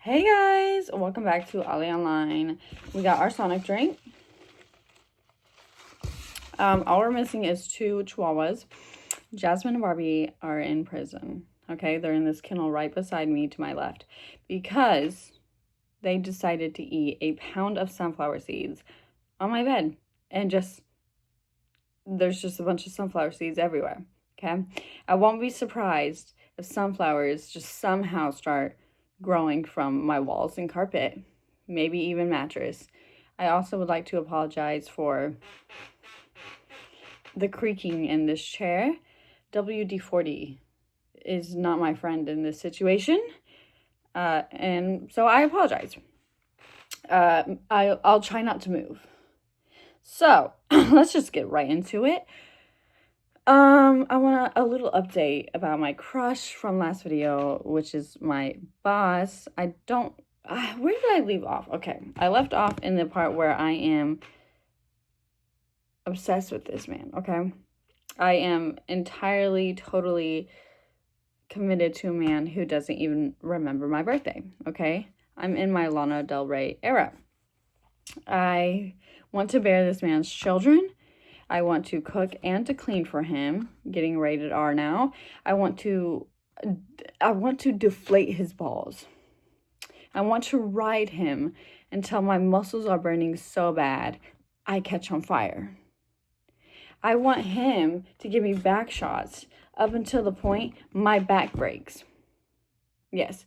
Hey guys, welcome back to Ali Online. We got our Sonic drink. All we're missing is 2 chihuahuas. Jasmine and Barbie are in prison. Okay, they're in this kennel right beside me to my left because they decided to eat a pound of sunflower seeds on my bed, and there's just a bunch of sunflower seeds everywhere. Okay, I won't be surprised if sunflowers just somehow start growing from my walls and carpet, maybe even mattress. I also would like to apologize for the creaking in this chair. WD-40 is not my friend in this situation, and so I apologize. I'll try not to move. So let's just get right into it. I want a little update about my crush from last video, which is my boss. Where did I leave off? Okay, I left off in the part where I am obsessed with this man, okay? I am entirely, totally committed to a man who doesn't even remember my birthday, okay? I'm in my Lana Del Rey era. I want to bear this man's children. I want to cook and to clean for him, getting rated R now. I want to deflate his balls. I want to ride him until my muscles are burning so bad I catch on fire. I want him to give me back shots up until the point my back breaks. Yes,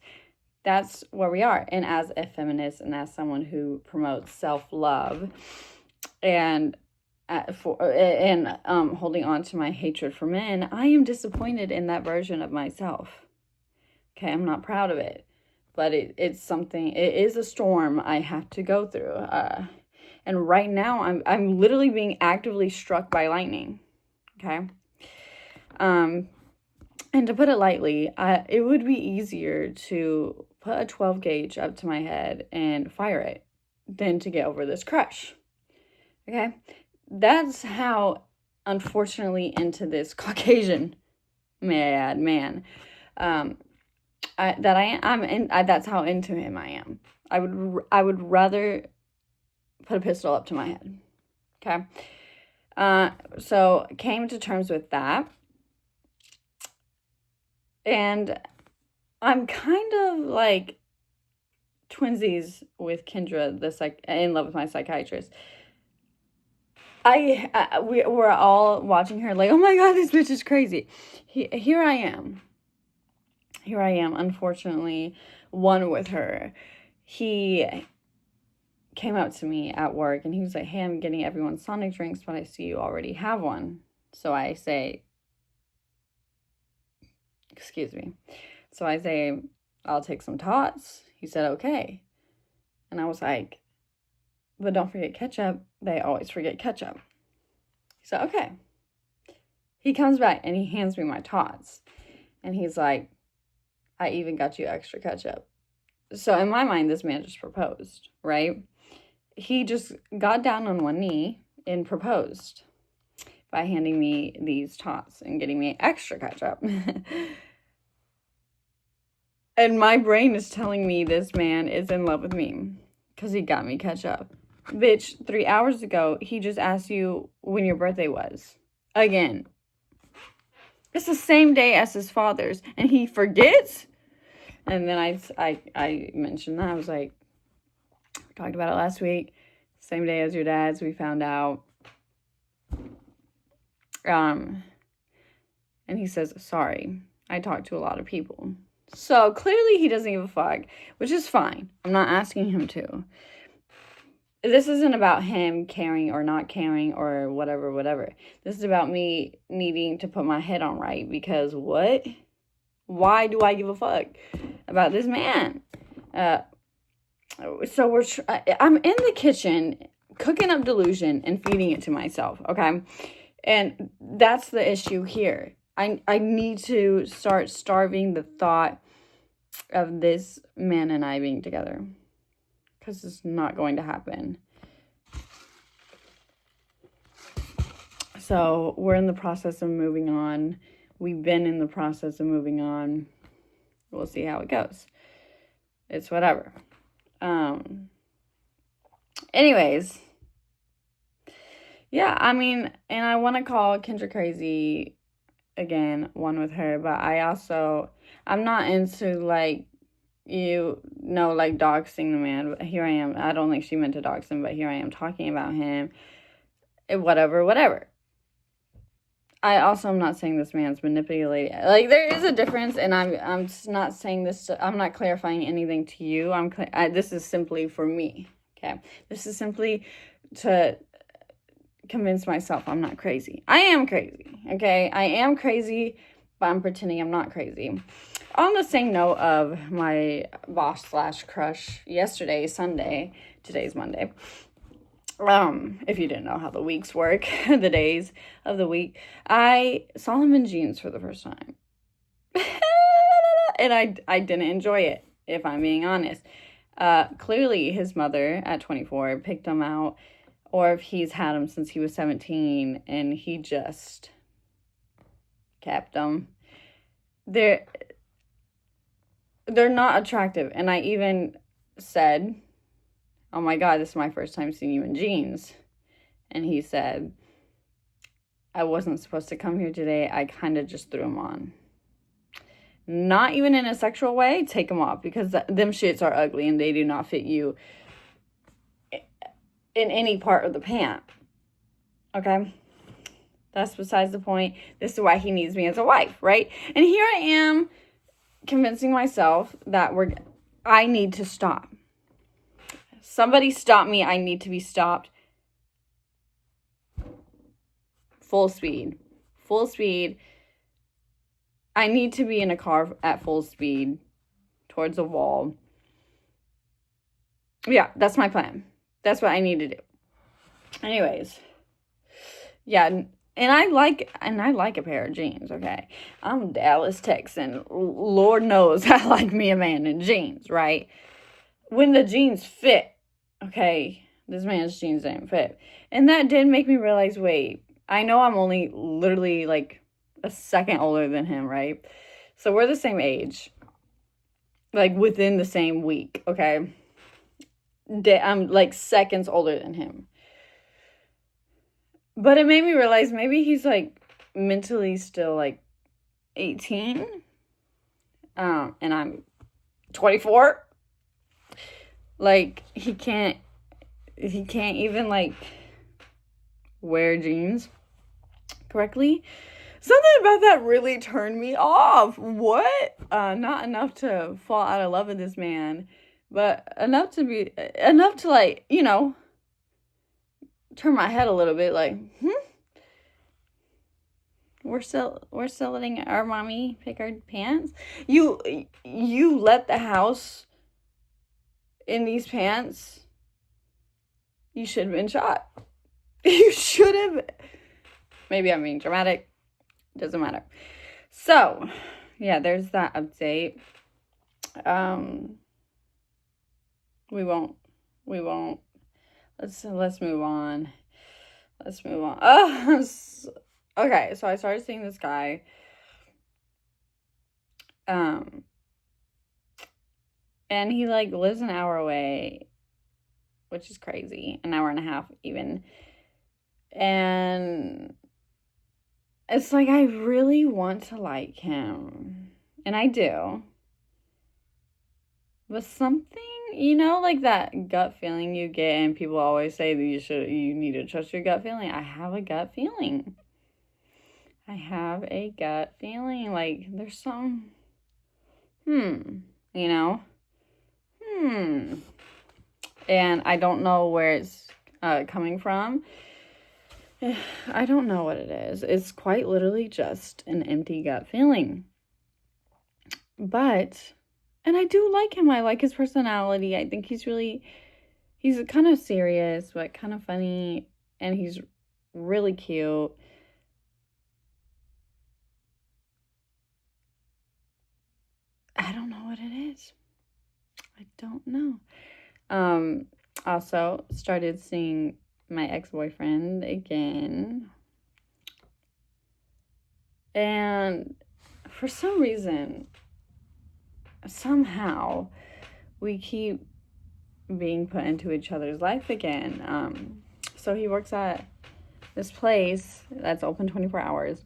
that's where we are. And as a feminist and as someone who promotes self-love and holding on to my hatred for men, I am disappointed in that version of myself. Okay, I'm not proud of it, but it is a storm I have to go through. And right now I'm literally being actively struck by lightning. Okay. And to put it lightly, it would be easier to put a 12 gauge up to my head and fire it than to get over this crush. Okay. That's how, unfortunately, into this Caucasian, may I add, man, that's how into him I am. I would rather put a pistol up to my head. Okay. So came to terms with that. And I'm kind of like twinsies with Kendra, in love with my psychiatrist. We're all watching her like, oh my God, this bitch is crazy. Here I am, unfortunately, one with her. He came up to me at work and he was like, hey, I'm getting everyone Sonic drinks, but I see you already have one. So I say, excuse me. So I say, I'll take some tots. He said, okay. And I was like, but don't forget ketchup. They always forget ketchup. He said, okay. He comes back and he hands me my tots. And he's like, I even got you extra ketchup. So in my mind, this man just proposed, right? He just got down on one knee and proposed by handing me these tots and getting me extra ketchup. And my brain is telling me this man is in love with me because he got me ketchup. Bitch, 3 hours ago, he just asked you when your birthday was. Again. It's the same day as his father's, and he forgets? And then I mentioned that. I was like, we talked about it last week. Same day as your dad's, we found out. And he says, sorry, I talked to a lot of people. So clearly he doesn't give a fuck, which is fine. I'm not asking him to. This isn't about him caring or not caring or whatever. This is about me needing to put my head on right because what? Why do I give a fuck about this man? So I'm in the kitchen cooking up delusion and feeding it to myself, okay? And that's the issue here. I need to start starving the thought of this man and I being together. Because it's not going to happen. So we're in the process of moving on. We've been in the process of moving on. We'll see how it goes. It's whatever. Anyways, yeah, I mean, and I want to call Kendra crazy again, one with her, but I'm not into, like, like, doxing the man. But here I am. I don't think she meant to dox him, but here I am talking about him. Whatever. I also am not saying this man's manipulating. Like, there is a difference, and I'm just not saying this. I'm not clarifying anything to you. This is simply for me. Okay, this is simply to convince myself I'm not crazy. I am crazy. Okay, I am crazy, but I'm pretending I'm not crazy. On the same note of my boss / crush yesterday, Sunday, today's Monday. If you didn't know how the weeks work, the days of the week, I saw him in jeans for the first time. And I didn't enjoy it, if I'm being honest. Clearly his mother at 24 picked him out, or if he's had him since he was 17 and he just kept them. They're not attractive. And I even said, oh my God, this is my first time seeing you in jeans. And he said, I wasn't supposed to come here today. I kind of just threw them on. Not even in a sexual way. Take them off, because them shits are ugly and they do not fit you in any part of the pant. Okay? That's besides the point. This is why he needs me as a wife, right? And here I am convincing myself that I need to stop. Somebody stop me. I need to be stopped. Full speed. I need to be in a car at full speed towards a wall. Yeah, that's my plan. That's what I need to do. Anyways. Yeah, and I like a pair of jeans, okay? I'm Dallas, Texan. Lord knows I like me a man in jeans, right? When the jeans fit, okay, this man's jeans didn't fit. And that did make me realize, wait, I know I'm only literally like a second older than him, right? So we're the same age. Like within the same week, okay? I'm like seconds older than him. But it made me realize maybe he's like mentally still like 18. And I'm 24. Like he can't even like wear jeans correctly. Something about that really turned me off. What? Not enough to fall out of love with this man, but enough to like, turn my head a little bit like, we're still letting our mommy pick our pants. You let the house in these pants. You should have been shot. You should have. Maybe I'm being dramatic. Doesn't matter. So, yeah, there's that update. We won't. Let's move on. Okay, so I started seeing this guy. And he like lives an hour away, which is crazy. An hour and a half even. And it's like I really want to like him. And I do. But something, like that gut feeling you get, and people always say that you need to trust your gut feeling. I have a gut feeling. Like there's some, and I don't know where it's coming from. I don't know what it is. It's quite literally just an empty gut feeling. But, and I do like him. I like his personality. I think he's kind of serious, but kind of funny. And he's really cute. I don't know what it is. I don't know. Also started seeing my ex-boyfriend again. And for some reason, somehow, we keep being put into each other's life again. So he works at this place that's open 24 hours.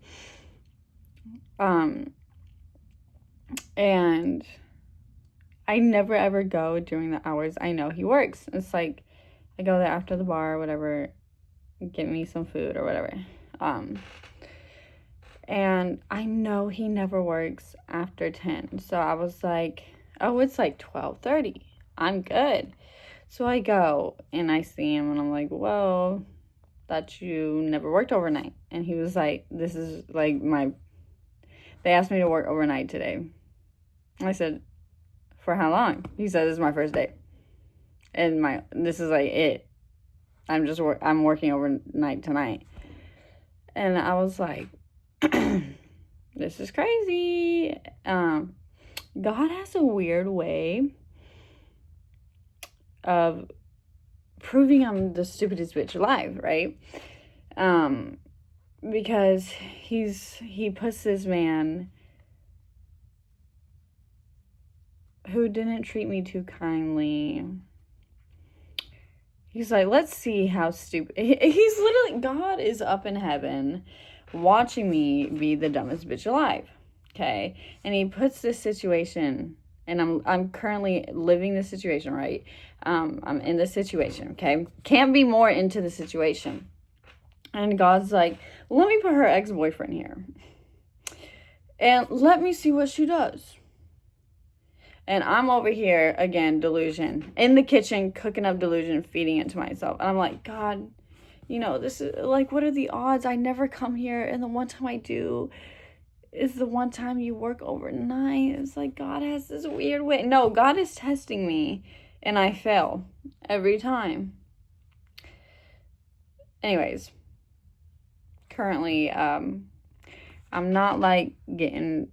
And I never ever go during the hours I know he works. It's like I go there after the bar or whatever, get me some food or whatever. And I know he never works after 10. So I was like, oh, it's like 12:30. I'm good. So I go and I see him and I'm like, whoa, thought you never worked overnight. And he was like, this is like they asked me to work overnight today. I said, for how long? He said, this is my first day. And this is like it. I'm working overnight tonight. And I was like, this is crazy. God has a weird way of proving I'm the stupidest bitch alive, right? Because he puts this man who didn't treat me too kindly. He's like, let's see how stupid. He's literally, God is up in heaven watching me be the dumbest bitch alive. Okay? And he puts this situation, and I'm currently living this situation, right? I'm in this situation, okay? Can't be more into the situation. And God's like, let me put her ex-boyfriend here. And let me see what she does. And I'm over here, again, delusion. In the kitchen, cooking up delusion, feeding it to myself. And I'm like, God, this is, like, what are the odds? I never come here, and the one time I do is the one time you work overnight. It's like, God has this weird way. No, God is testing me, and I fail every time. Anyways, currently, I'm not, like, getting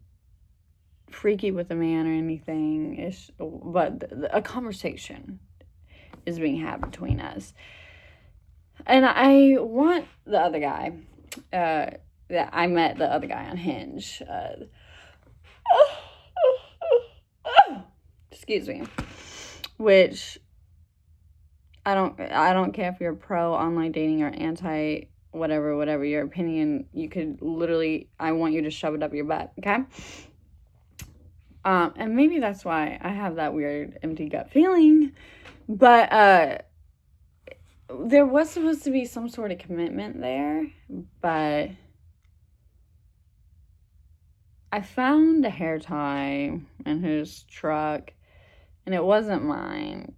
freaky with a man or anything, but a conversation is being had between us. And I want the other guy, that I met the other guy on Hinge. Excuse me. Which I don't care if you're pro online dating or anti whatever your opinion. You could literally, I want you to shove it up your butt, okay? And maybe that's why I have that weird empty gut feeling. But there was supposed to be some sort of commitment there, but I found a hair tie in his truck, and it wasn't mine.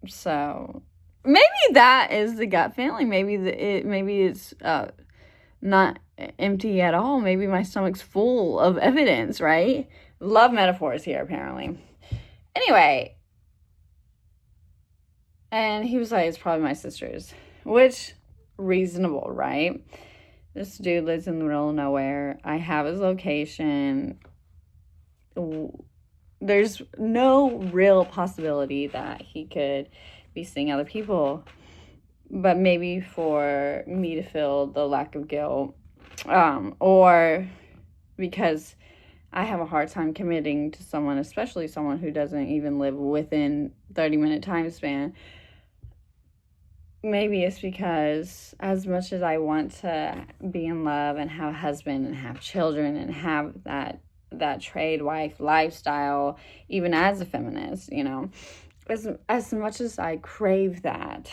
So maybe that is the gut feeling. Maybe it's not empty at all. Maybe my stomach's full of evidence, right? Love metaphors here, apparently. Anyway, and he was like, it's probably my sister's, which, reasonable, right? This dude lives in the middle of nowhere. I have his location. There's no real possibility that he could be seeing other people, but maybe for me to feel the lack of guilt, or because I have a hard time committing to someone, especially someone who doesn't even live within 30-minute time span. Maybe it's because as much as I want to be in love and have a husband and have children and have that trade wife lifestyle, even as a feminist, as much as I crave that,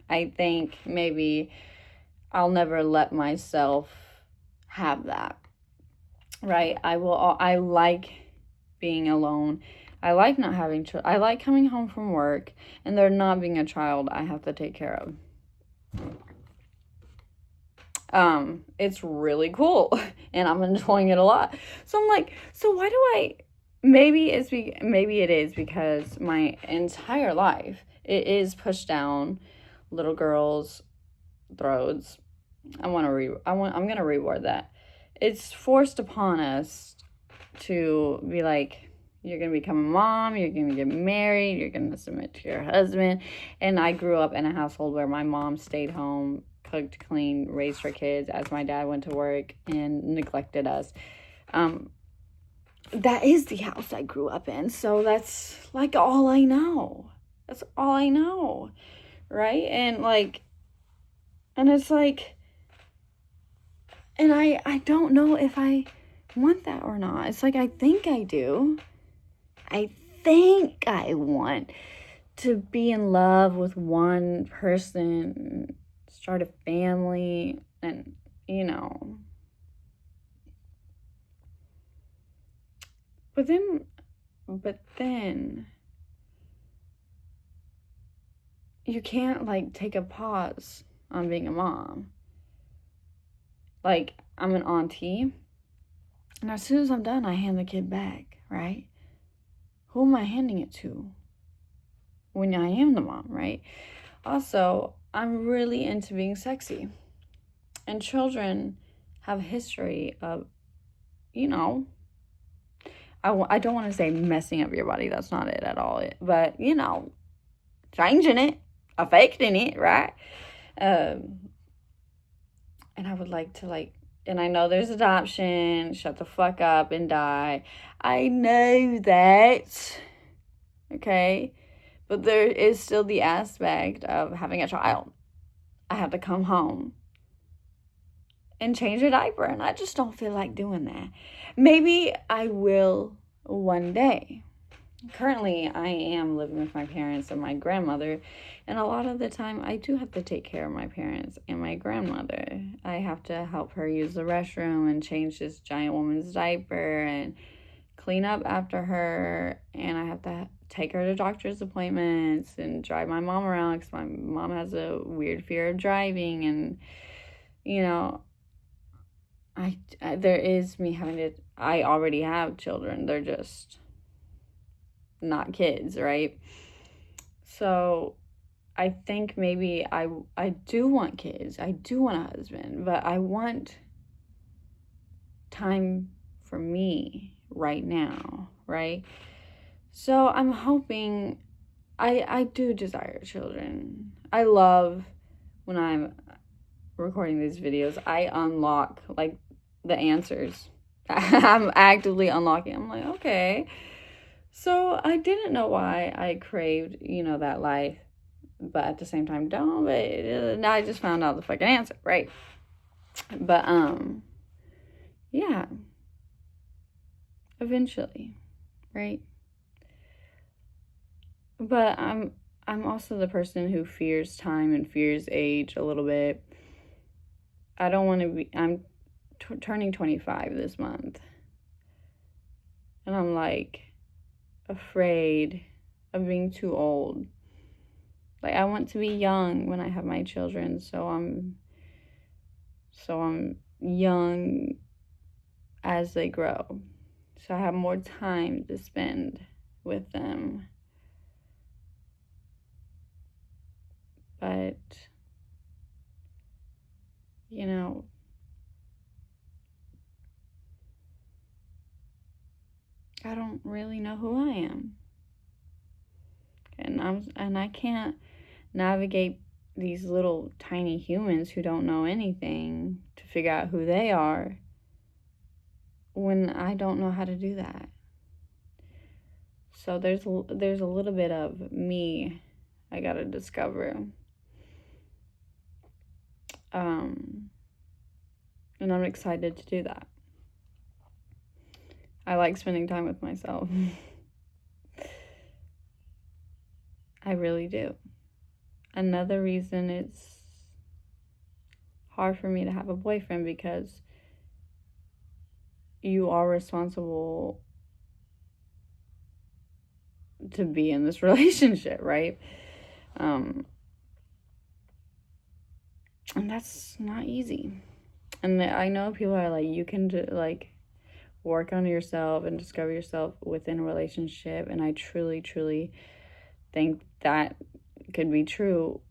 I think maybe I'll never let myself have that, right? I like being alone. I like not having children. I like coming home from work and there not being a child I have to take care of. It's really cool and I'm enjoying it a lot. So I'm like, so why do maybe it is because my entire life it is pushed down little girls' throats. I'm gonna reword that. It's forced upon us to be like, you're going to become a mom, you're going to get married, you're going to submit to your husband. And I grew up in a household where my mom stayed home, cooked, cleaned, raised her kids as my dad went to work and neglected us. that is the house I grew up in. So that's like all I know. That's all I know. Right? And like, and it's like, and I don't know if I want that or not. It's like, I think I do. I think I want to be in love with one person, start a family, and, you know. But then you can't, like, take a pause on being a mom. Like, I'm an auntie, and as soon as I'm done, I hand the kid back, right? Who am I handing it to when I am the mom, right? Also, I'm really into being sexy. And children have a history of, you know, I don't want to say messing up your body. That's not it at all. But, you know, changing it, affecting it, right? And I would like to, like, and I know there's adoption, shut the fuck up and die. I know that, okay? But there is still the aspect of having a child. I have to come home and change a diaper, and I just don't feel like doing that. Maybe I will one day. Currently, I am living with my parents and my grandmother, and a lot of the time I do have to take care of my parents and my grandmother. I have to help her use the restroom and change this giant woman's diaper and clean up after her, and I have to take her to doctor's appointments and drive my mom around because my mom has a weird fear of driving, and, you know, I there is me having to, I already have children, they're just not kids, right? So I think maybe I do want kids, I do want a husband, but I want time for me right now, right? So I'm hoping, I do desire children. I love when I'm recording these videos, I unlock, like, the answers. I'm actively unlocking. I'm like, okay. So I didn't know why I craved, you know, that life, but at the same time don't. But now I just found out the fucking answer, right? But yeah. Eventually, right? But I'm also the person who fears time and fears age a little bit. I don't want to be. I'm turning 25 this month, and I'm like afraid of being too old. Like, I want to be young when I have my children, so I'm young as they grow, so I have more time to spend with them. But, you know, I don't really know who I am, and I can't navigate these little tiny humans who don't know anything to figure out who they are when I don't know how to do that. So there's a little bit of me I gotta discover, and I'm excited to do that. I like spending time with myself. I really do. Another reason it's hard for me to have a boyfriend, because you are responsible to be in this relationship, right? And that's not easy. And I know people are like, you can like work on yourself and discover yourself within a relationship, and I truly, truly think that could be true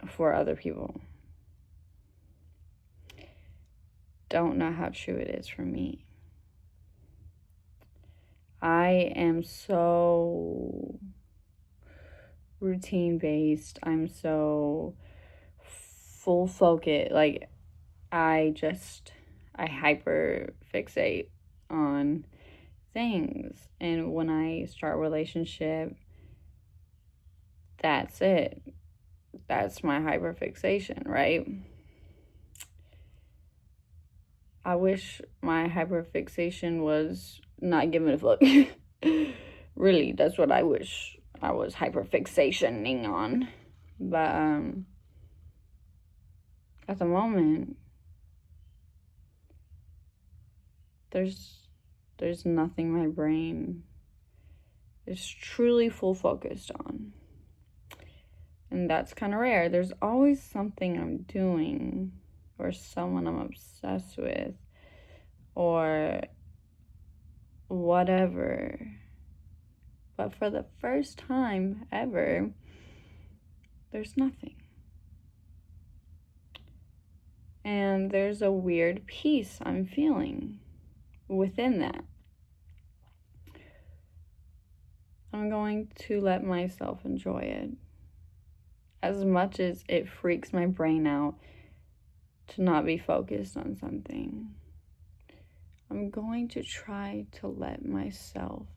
for other people. Don't know how true it is for me. I am so routine based. I'm so full focus. Like, I hyper fixate on things. And when I start a relationship, that's it. That's my hyperfixation, right? I wish my hyperfixation was not giving a fuck. Really, that's what I wish I was hyperfixationing on. But at the moment, there's nothing my brain is truly full focused on. And that's kind of rare. There's always something I'm doing, or someone I'm obsessed with, or whatever. But for the first time ever, there's nothing. And there's a weird peace I'm feeling within that. I'm going to let myself enjoy it. As much as it freaks my brain out to not be focused on something, I'm going to try to let myself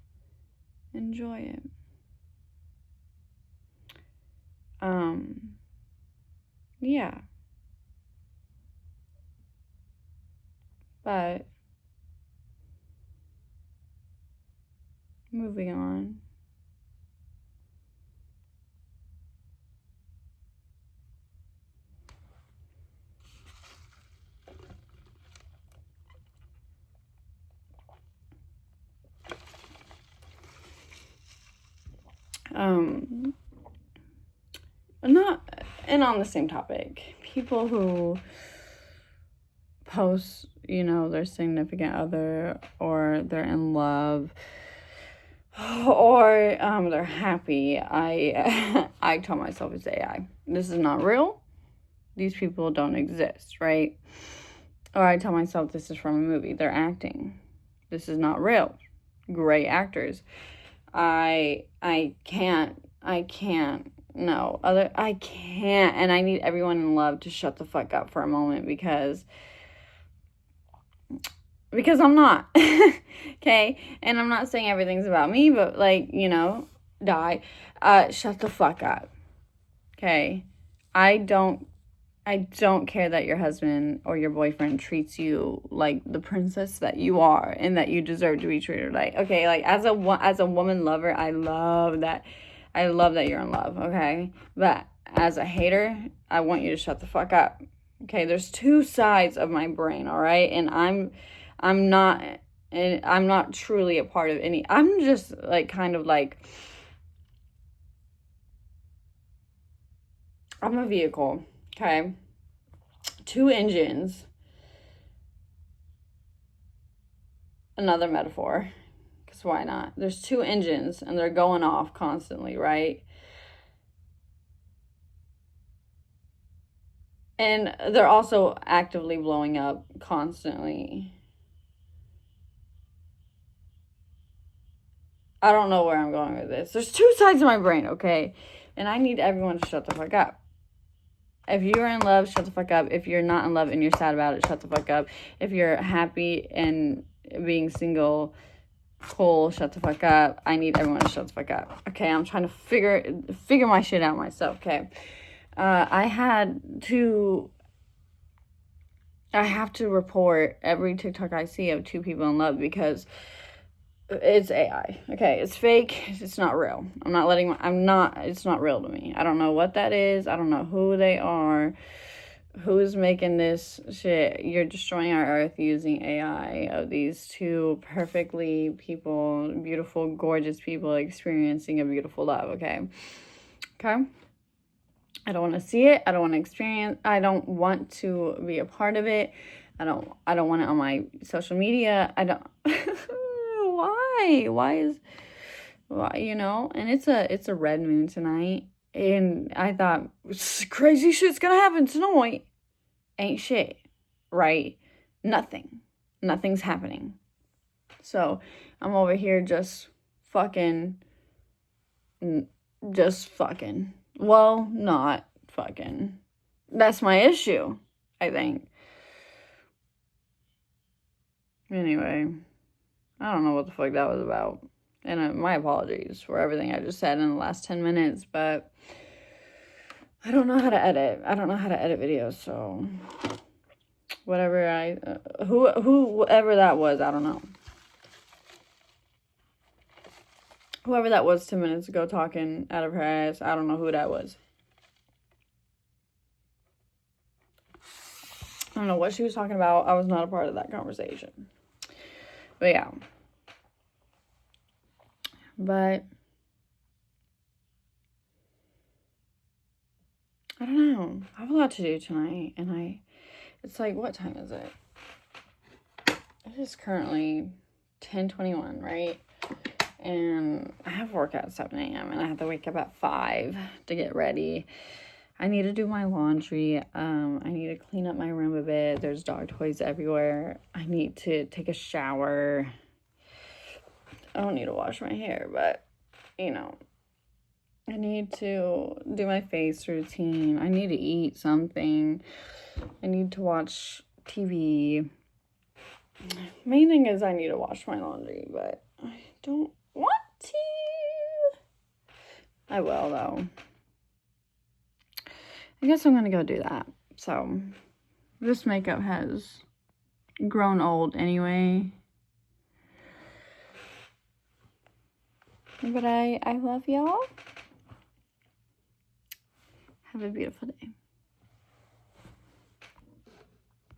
enjoy it. Yeah. But moving on. Not, and on the same topic, people who post, their significant other, or they're in love, or they're happy, I tell myself it's AI. This is not real. These people don't exist, right? Or I tell myself this is from a movie. They're acting. This is not real. Great actors. I can't, no, I can't, and I need everyone in love to shut the fuck up for a moment, because I'm not, okay, and I'm not saying everything's about me, but, shut the fuck up, okay? I don't care that your husband or your boyfriend treats you like the princess that you are and that you deserve to be treated like. Okay, like as a woman lover, I love that you're in love, okay? But as a hater, I want you to shut the fuck up. Okay, there's two sides of my brain, all right? And I'm not truly a part of any. I'm just kind of I'm a vehicle, okay? 2 engines. Another metaphor, because why not? There's 2 engines and they're going off constantly, right? And they're also actively blowing up constantly. I don't know where I'm going with this. There's 2 sides of my brain, okay? And I need everyone to shut the fuck up. If you're in love, shut the fuck up. If you're not in love and you're sad about it, shut the fuck up. If you're happy and being single, cool, shut the fuck up. I need everyone to shut the fuck up. Okay, I'm trying to figure my shit out myself, okay? I have to report every TikTok I see of 2 people in love, because it's AI. Okay, it's fake. It's not real. It's not real to me. I don't know what that is. I don't know who they are. Who is making this shit? You're destroying our earth using AI of these 2 perfectly beautiful, gorgeous people experiencing a beautiful love, okay? Okay? I don't want to see it. I don't want to experience. I don't want to be a part of it. I don't want it on my social media. I don't. Why, and it's a red moon tonight, and I thought crazy shit's gonna happen tonight. Ain't shit, right? Nothing's happening. So I'm over here just fucking, well, not fucking. That's my issue, I think. Anyway, I don't know what the fuck that was about. And my apologies for everything I just said in the last 10 minutes, but I don't know how to edit. I don't know how to edit videos, so whatever whoever that was, I don't know. Whoever that was 10 minutes ago talking out of her ass, I don't know who that was. I don't know what she was talking about. I was not a part of that conversation. But yeah. But I don't know. I have a lot to do tonight, and it's like, what time is it? It is currently 10:21, right? And I have work at 7 a.m. and I have to wake up at 5 to get ready. I need to do my laundry. I need to clean up my room a bit. There's dog toys everywhere. I need to take a shower. I don't need to wash my hair, but, you know, I need to do my face routine. I need to eat something. I need to watch TV. Main thing is I need to wash my laundry, but I don't want to. I will, though. I guess I'm going to go do that. So, this makeup has grown old anyway. But I love y'all. Have a beautiful day.